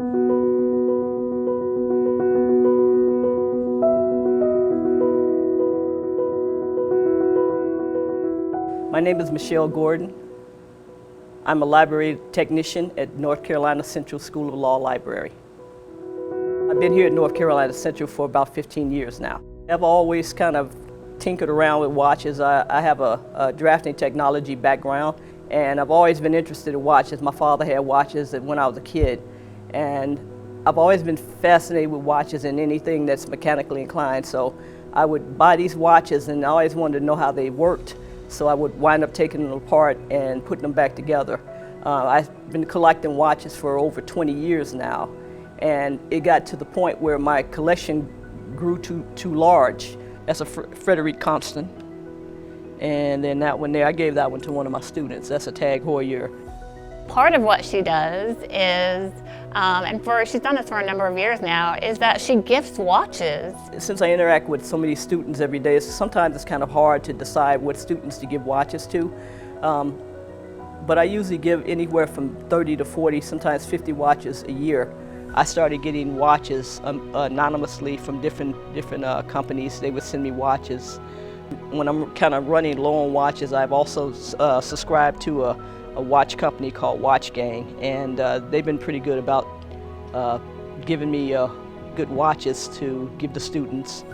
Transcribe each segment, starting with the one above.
My name is Michelle Gordon. I'm a library technician at North Carolina Central School of Law Library. I've been here at North Carolina Central for about 15 years now. I've always kind of tinkered around with watches. I have a drafting technology background, and I've always been interested in watches. My father had watches when I was a kid, and I've always been fascinated with watches and anything that's mechanically inclined. So I would buy these watches, and I always wanted to know how they worked. So I would wind up taking them apart and putting them back together. I've been collecting watches for over 20 years now, and it got to the point where my collection grew too large. That's a Frederick Constant, and then that one there, I gave that one to one of my students. That's a Tag Heuer. Part of what she does is, she's done this for a number of years now, is that she gifts watches. Since I interact with so many students every day, sometimes it's kind of hard to decide what students to give watches to. But I usually give anywhere from 30 to 40, sometimes 50 watches a year. I started getting watches anonymously from different companies. They would send me watches. When I'm kind of running low on watches, I've also subscribed to a watch company called Watch Gang, and they've been pretty good about giving me good watches to give to students.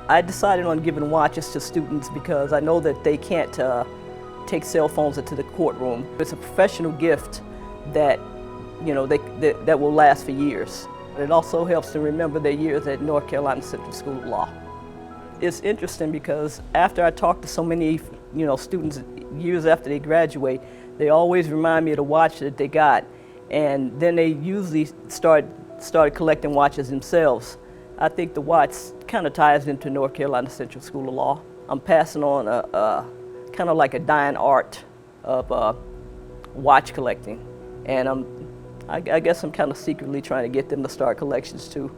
I decided on giving watches to students because I know that they can't take cell phones into the courtroom. It's a professional gift that, you know, that will last for years. It also helps to remember their years at North Carolina Central School of Law. It's interesting because after I talk to so many, students years after they graduate, they always remind me of the watch that they got, and then they usually started collecting watches themselves. I think the watch kind of ties into North Carolina Central School of Law. I'm passing on a kind of like a dying art of watch collecting, and I guess I'm kind of secretly trying to get them to start collections too.